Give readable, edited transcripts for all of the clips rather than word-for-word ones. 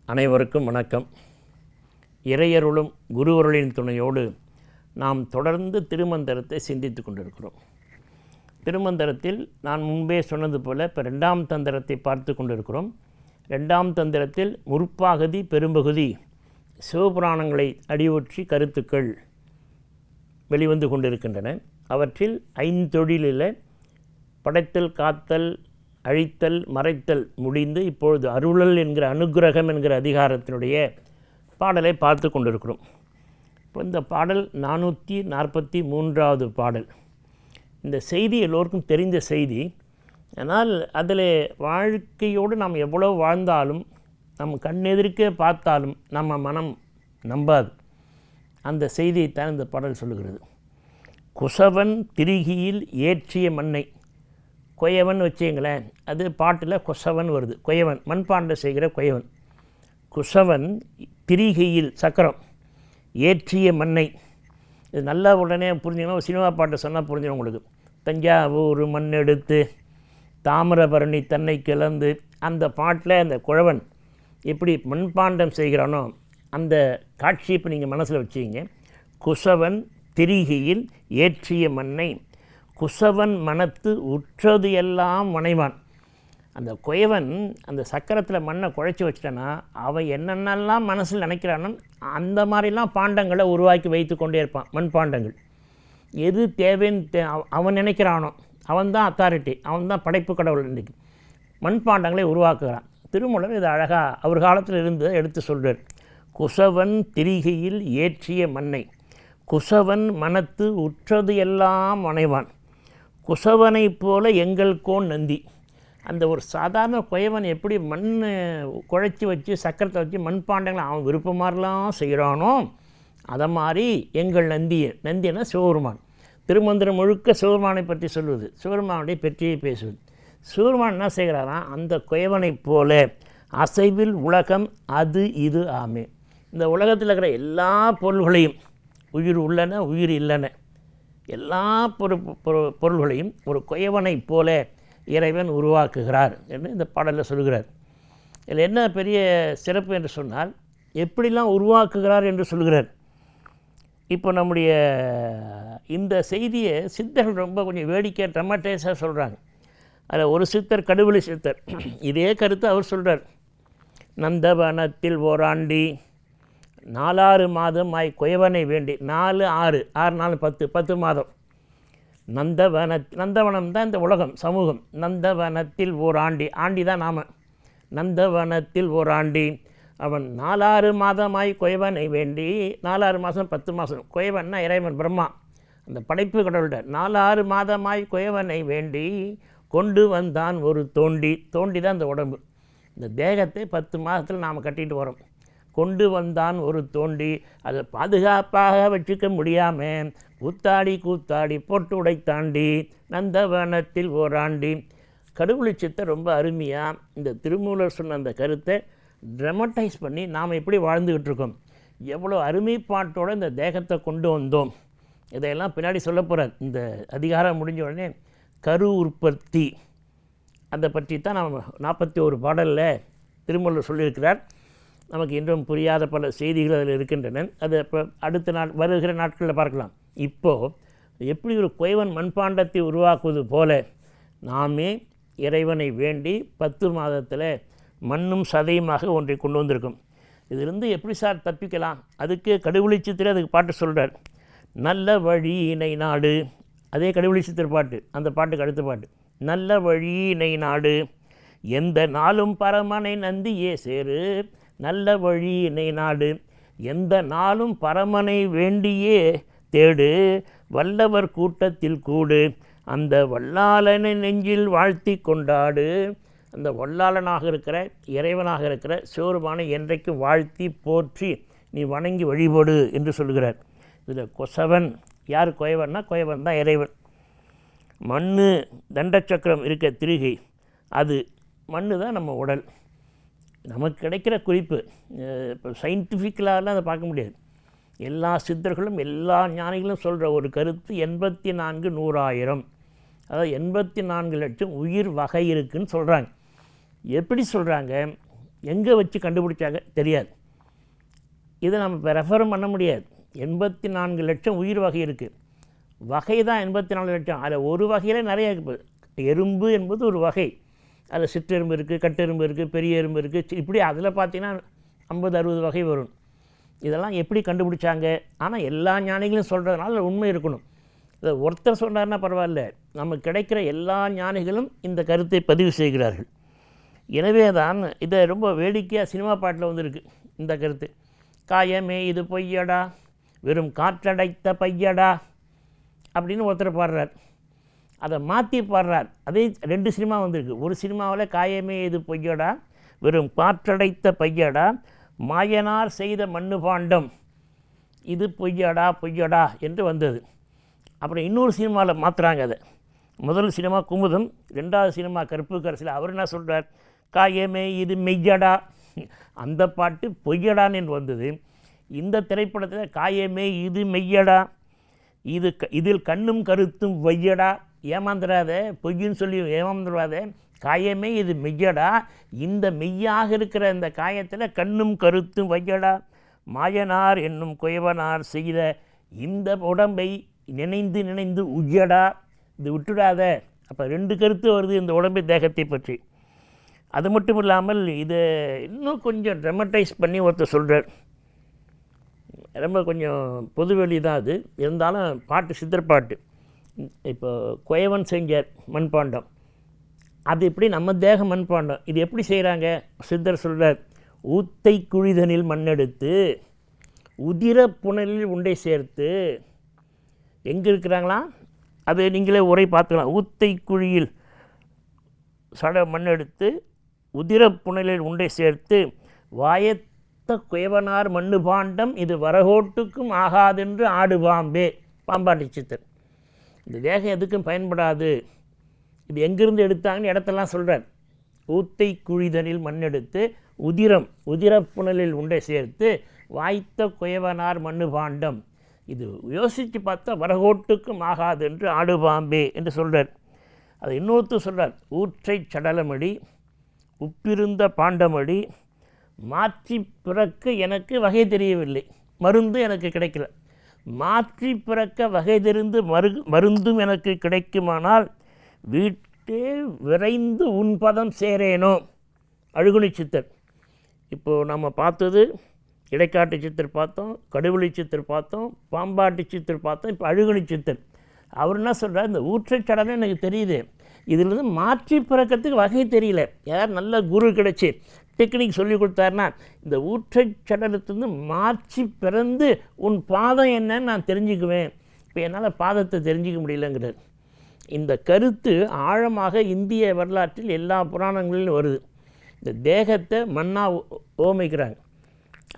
அனைவருக்கும் வணக்கம். இறையருளும் குருவருளின் துணையோடு நாம் தொடர்ந்து திருமந்திரத்தை சிந்தித்து கொண்டிருக்கிறோம். திருமந்திரத்தில் நான் முன்பே சொன்னது போல் இப்போ 2ஆம் தந்திரத்தை பார்த்து கொண்டிருக்கிறோம். 2ஆம் தந்திரத்தில் முற்பாகதி பெரும்பகுதி சிவபுராணங்களை அடியொற்றி கருத்துக்கள் வெளிவந்து கொண்டிருக்கின்றன. அவற்றில் 5 தொழிலில் படைத்தல், காத்தல், அழித்தல், மறைத்தல் முடிந்து இப்பொழுது அருளல் என்கிற அனுக்கிரகம் என்கிற அதிகாரத்தினுடைய பாடலை பார்த்து கொண்டிருக்கிறோம். இப்போ இந்த பாடல் 443வது பாடல். இந்த செய்தி எல்லோருக்கும் தெரிந்த செய்தி. ஆனால் அதில் வாழ்க்கையோடு நாம் எவ்வளோ வாழ்ந்தாலும், நம்ம கண்ணெதிர்க்க பார்த்தாலும் நம்ம மனம் நம்பாது. அந்த செய்தியைத்தான் இந்த பாடல் சொல்லுகிறது. குசவன் திரிகியில் ஏற்றிய மண்ணை, கொயவன் வச்சுங்களேன், அது பாட்டில் கொசவன் வருது. கொயவன் மண்பாண்டம் செய்கிற கொயவன். குசவன் திரிகையில் சக்கரம் ஏற்றிய மண்ணை. இது நல்லா உடனே புரிஞ்சுக்கணும். ஒரு சினிமா பாட்டை சொன்னால் புரிஞ்சிடும் உங்களுக்கு. தஞ்சாவூர் மண் எடுத்து தாமிரபரணி தன்னை கிளந்து, அந்த பாட்டில் அந்த குழவன் எப்படி மண்பாண்டம் செய்கிறானோ அந்த காட்சி இப்போ நீங்கள் மனசில் வச்சுக்கிங்க. குசவன் திரிகையில் ஏற்றிய மண்ணை குசவன் மனத்து உற்றது எல்லாம் வனைவான். அந்த குயவன் அந்த சக்கரத்தில் மண்ணை குழைச்சி வச்சிட்டான்னா அவன் என்னென்னலாம் மனசில் நினைக்கிறானோ அந்த மாதிரிலாம் பாண்டங்களை உருவாக்கி வைத்து கொண்டே இருப்பான். மண்பாண்டங்கள் எது தேவைன்னு அவன் நினைக்கிறானோ அவன் தான் அத்தாரிட்டி, அவன் தான் படைப்பு கடவுள். இன்றைக்கி மண்பாண்டங்களை உருவாக்குகிறான். திருமூலர் இது அழகாக அவர் காலத்தில் இருந்து எடுத்து சொல்கிறார். குசவன் திரிகையில் ஏற்றிய மண்ணை குசவன் மனத்து உற்றது எல்லாம் வனைவான். குசவனை போல எங்கள் கோன் நந்தி. அந்த ஒரு சாதாரண குயவன் எப்படி மண் குழைச்சி வச்சு சக்கரத்தை வச்சு மண்பாண்டங்களை அவன் விருப்பமாரெலாம் செய்கிறானோ அதை மாதிரி எங்கள் நந்தியை, நந்தினா சிவபெருமான். திருமந்திரம் முழுக்க சிவபெருமானை பற்றி சொல்வது, சிவபெருமானுடைய பெற்றியை பேசுவது. சிவபெருமான் என்ன செய்கிறாராம், அந்த குயவனை போல அசைவில் உலகம் அது இது ஆமே. இந்த உலகத்தில் இருக்கிற எல்லா பொருள்களையும், உயிர் உள்ளன உயிர் இல்லைன எல்லா பொருள்களையும் ஒரு குயவனைப் போல இறைவன் உருவாக்குகிறார் என்று இந்த பாடலில் சொல்கிறார். இதில் என்ன பெரிய சிறப்பு என்று சொன்னால், எப்படிலாம் உருவாக்குகிறார் என்று சொல்கிறார். இப்போ நம்முடைய இந்த செய்தியை சித்தர்கள் ரொம்ப கொஞ்சம் வேடிக்கை ட்ரமாட்டைஸாக சொல்கிறாங்க. அதில் ஒரு சித்தர், கடுவெளி சித்தர், இதே கருத்து அவர் சொல்கிறார். நந்தவனத்தில் ஓராண்டி 4 மாதமாய் குயவனை வேண்டி, 4 6 6 4 10 10 மாதம். நந்தவனம் தான் இந்த உலகம், சமூகம். நந்தவனத்தில் ஓராண்டி, ஆண்டி தான் நாம. நந்தவனத்தில் ஓராண்டி அவன் 4 மாதமாய் குயவனை வேண்டி. 4 மாதம் 10 மாதம். குயவன்னா இறைவன் பிரம்மா, அந்த படைப்பு கடவுள்கிட்ட. 4 மாதமாய் குயவனை வேண்டி கொண்டு வந்தான் ஒரு தோண்டி. தோண்டி தான் இந்த உடம்பு. இந்த தேகத்தை 10 மாதத்தில் நாம் கட்டிட்டு வரோம். கொண்டு வந்தான் ஒரு தோண்டி. அதை பாதுகாப்பாக வச்சுக்க முடியாமல் கூத்தாடி போட்டு உடைத்தாண்டி நந்தவனத்தில் ஓராண்டி. கடுவெளி சித்தர் ரொம்ப அருமையாக இந்த திருமூலர் சொன்ன அந்த கருத்தை ட்ரமட்டைஸ் பண்ணி நாம் எப்படி வாழ்ந்துக்கிட்டு இருக்கோம், எவ்வளோ அருமைப்பாட்டோடு இந்த தேகத்தை கொண்டு வந்தோம், இதையெல்லாம் பின்னாடி சொல்ல போகிறார். இந்த அதிகாரம் முடிஞ்ச உடனே கரு உற்பத்தி அதை பற்றி தான் நாம் 41 பாடலில் திருமூலர் சொல்லியிருக்கிறார். நமக்கு இன்றும் புரியாத பல செய்திகள் அதில் இருக்கின்றன. அது இப்போ அடுத்த வருகிற நாட்களில் பார்க்கலாம். இப்போது எப்படி ஒரு குயவன் மண்பாண்டத்தை உருவாக்குவது போல நாமே இறைவனை வேண்டி 10 மாதத்தில் மண்ணும் சதையுமாக ஒன்றை கொண்டு வந்திருக்கோம். இதிலிருந்து எப்படி சார் தப்பிக்கலாம்? அதுக்கு கடுவெளி சித்திரை அதுக்கு பாட்டு சொல்கிறார். நல்ல வழியினை நாடு. அதே கடுவெளி சித்திரை பாட்டு, அந்த பாட்டுக்கு அடுத்த பாட்டு. நல்ல வழியினை நாடு எந்த நாளும் பரமனை நந்தியே சேரு. நல்ல வழியினை நாடு எந்த நாளும் பரமனை வேண்டியே தேடு. வல்லவர் கூட்டத்தில் கூடு அந்த வல்லாளனை நெஞ்சில் வாழ்த்தி கொண்டாடு. அந்த வல்லாளனாக இருக்கிற இறைவனாக இருக்கிற சிவபெருமானை என்றைக்கும் வாழ்த்தி போற்றி நீ வணங்கி வழிபடு என்று சொல்கிறார். இதில் கொசவன் யார்? குயவன்னா குயவன் தான் இறைவன். மண் தண்டச்சக்கரம் இருக்க திரிகை, அது மண் தான் நம்ம உடல். நமக்கு கிடைக்கிற குறிப்பு இப்போ சயின்டிஃபிக்கலாலாம் அதை பார்க்க முடியாது. எல்லா சித்தர்களும் எல்லா ஞானிகளும் சொல்கிற ஒரு கருத்து 84 100,000, அதாவது 84 லட்சம் உயிர் வகை இருக்குதுன்னு சொல்கிறாங்க. எப்படி சொல்கிறாங்க? எங்கே வச்சு கண்டுபிடிச்சாங்க தெரியாது. இதை நம்ம இப்போ ரெஃபரும் பண்ண முடியாது. 84 லட்சம் உயிர் வகை இருக்குது. வகை தான் 84 லட்சம். அதில் ஒரு வகையில் நிறைய இருக்குது. எறும்பு என்பது ஒரு வகை. அதில் சிற்றெரும்பு இருக்குது, கட்டெரும்பு இருக்குது, பெரிய எறும்பு இருக்குது. இப்படி அதில் பார்த்திங்கன்னா 50-60 வகை வரும். இதெல்லாம் எப்படி கண்டுபிடிச்சாங்க? ஆனால் எல்லா ஞானிகளும் சொல்கிறதுனால உண்மை இருக்கணும். இதை ஒருத்தர் சொன்னார்னா பரவாயில்ல, நமக்கு கிடைக்கிற எல்லா ஞானிகளும் இந்த கருத்தை பதிவு செய்கிறார்கள். எனவே தான் இதை ரொம்ப வேடிக்கையாக சினிமா பாட்டில் வந்துருக்கு இந்த கருத்து. காயமே இது பொய்யடா, வெறும் காற்றடைத்த பையடா அப்படின்னு ஒருத்தர் பாடுறார். அதை மாற்றி பாடுறார். அதே 2 சினிமா வந்திருக்கு. ஒரு சினிமாவில் காயமே இது பொய்யடா, வெறும் காற்றடைத்த பையடா, மாயனார் செய்த மண்ணு பாண்டம் இது பொய்யடா பொய்யடா என்று வந்தது. அப்புறம் இன்னொரு சினிமாவில் மாற்றுறாங்க அதை. முதல் சினிமா குமுதம், 2வது சினிமா கருப்புக்கரசில் அவர் என்ன சொல்கிறார்? காயமே இது மெய்யடா, அந்த பாட்டு பொய்யடான்னு என்று வந்தது. இந்த திரைப்படத்தில் காயமே இது மெய்யடா, இதில் கண்ணும் கருத்தும் வையடா, ஏமாந்துடாத, பொய்ன்னு சொல்லி ஏமாந்துடாத, காயமே இது மெய்யடா, இந்த மெய்யாக இருக்கிற இந்த காயத்தில் கண்ணும் கருத்தும் வையடா, மாயனார் என்னும் குயவனார் செய்த இந்த உடம்பை நினைந்து நினைந்து உய்யடா, இது விட்டுடாத. அப்போ 2 கருத்து வருது இந்த உடம்பை தேகத்தை பற்றி. அது மட்டும் இல்லாமல் இதை இன்னும் கொஞ்சம் ட்ரமட்டைஸ் பண்ணி ஒருத்தர் சொல்கிறார். ரொம்ப கொஞ்சம் பொதுவெளி தான் அது, இருந்தாலும் பாட்டு சித்தர் பாட்டு. இப்போ குயவன் செஞ்சார் மண்பாண்டம், அது எப்படி நம்ம தேக மண்பாண்டம். இது எப்படி செய்கிறாங்க? சித்தர் சொல்கிறார், ஊத்தை குழிதனில் மண்ணெடுத்து உதிர புனலில் உண்டை சேர்த்து. எங்கே இருக்கிறாங்களாம்? அது நீங்களே உரை பார்த்துக்கலாம். ஊத்தை குழியில் சட மண்ணெடுத்து உதிர புனலில் உண்டை சேர்த்து வாயத்த குயவனார் மண்ணு பாண்டம் இது வரகோட்டுக்கும் ஆகாதென்று ஆடு பாம்பே. பாம்பாட்டி சித்தர். இந்த தேகம் எதுக்கும் பயன்படாது, இது எங்கேருந்து எடுத்தாங்கன்னு இடத்தெல்லாம் சொல்கிறார். ஊத்தை குழிதனில் மண்ணெடுத்து உதிர புனலில் உண்டை சேர்த்து வாய்த்த குயவனார் மண்ணு பாண்டம் இது யோசித்து பார்த்தா வரகோட்டுக்கும் ஆகாது என்று ஆடு பாம்பே என்று சொல்கிறார். அது இன்னொருத்தர் சொல்கிறார், ஊற்றை சடலமடி உப்பிருந்த பாண்டமடி மாற்றி பிறக்க எனக்கு வகை தெரியவில்லை, மருந்து எனக்கு கிடைக்கல. மாற்றி பிறக்க வகை தெரிந்து மருந்தும் எனக்கு கிடைக்குமானால் வீட்டே விரைந்து உன் பதம் சேரேனோ. அழுகுனி சித்தர். இப்போது நம்ம பார்த்தது இடைக்காட்டு சித்தர் பார்த்தோம், கடுவெளி சித்தர் பார்த்தோம், பாம்பாட்டி சித்தர் பார்த்தோம். இப்போ அழுகுனி சித்தர். அவர் என்ன சொல்கிறார்? இந்த ஊற்றைச் சடலை எனக்கு தெரியுது, இதிலிருந்து மாற்றி பிறக்கிறதுக்கு வகை தெரியல. யார் நல்ல குரு கிடச்சி டெக்னிக் சொல்லி கொடுத்தாருன்னா இந்த ஊற்றைச் சடலத்துலேருந்து மாற்றி பிறந்து உன் பாதம் என்னன்னு நான் தெரிஞ்சுக்குவேன். இப்போ என்னால் பாதத்தை தெரிஞ்சிக்க முடியலங்கிறார். இந்த கருத்து ஆழமாக இந்திய வரலாற்றில் எல்லா புராணங்களிலும் வருது. இந்த தேகத்தை மண்ணாக ஓமைக்கிறாங்க.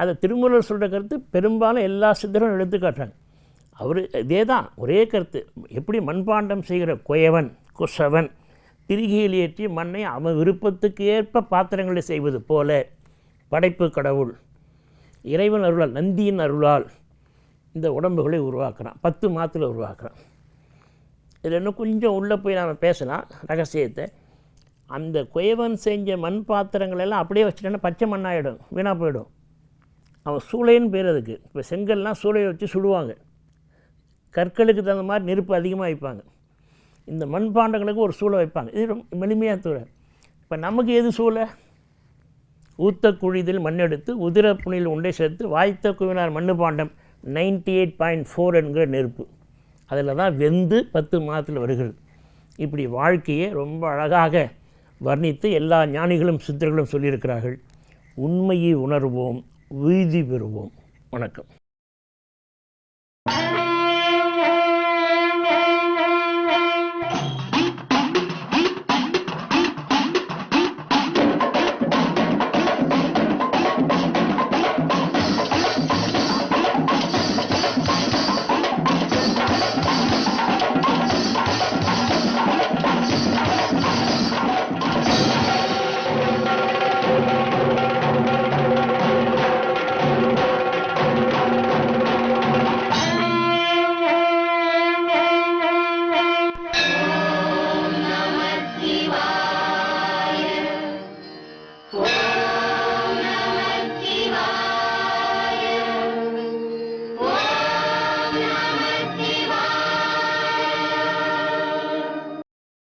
அதை திருமூலர் சொல்கிற கருத்து பெரும்பாலும் எல்லா சித்தரும் எடுத்துக்காட்டுறாங்க. அவர் இதே தான் ஒரே கருத்து. எப்படி மண்பாண்டம் செய்கிற குயவன் குசவன் திரிகையில் ஏற்றி மண்ணை அவன் விருப்பத்துக்கு ஏற்ப பாத்திரங்களை செய்வது போல படைப்பு கடவுள் இறைவன் அருளால், நந்தியின் அருளால் இந்த உடம்புகளை உருவாக்குறான். 10 மாதத்தில் உருவாக்குறான். இதில் இன்னும் கொஞ்சம் உள்ளே போய் நாம் பேசலாம் ரகசியத்தை. அந்த குயவன் செஞ்ச மண் பாத்திரங்களெல்லாம் அப்படியே வச்சுட்டேன்னா பச்சை மண்ணாகிடும், வீணாக போயிடும். அவன் சூளைன்னு பேர் அதுக்கு. இப்போ செங்கல்லாம் சூளையை வச்சு சுடுவாங்க. கற்களுக்கு தகுந்த மாதிரி நெருப்பு அதிகமாக வைப்பாங்க. இந்த மண்பாண்டங்களுக்கு ஒரு சூளை வைப்பாங்க. இது ரொம்ப எளிமையாக தூர. இப்போ நமக்கு எது சூளை? ஊத்த குழிதில் மண்ணெடுத்து உதிர புனியில் உண்டை சேர்த்து வாய்த்த குவினார் மண்ணு பாண்டம் 98.4 என்கிற நெருப்பு. அதில் தான் வெந்து 10 மாதத்தில் வருகிறது. இப்படி வாழ்க்கையை ரொம்ப அழகாக வர்ணித்து எல்லா ஞானிகளும் சித்தர்களும் சொல்லியிருக்கிறார்கள். உண்மையை உணர்வோம், உறுதி பெறுவோம். வணக்கம்.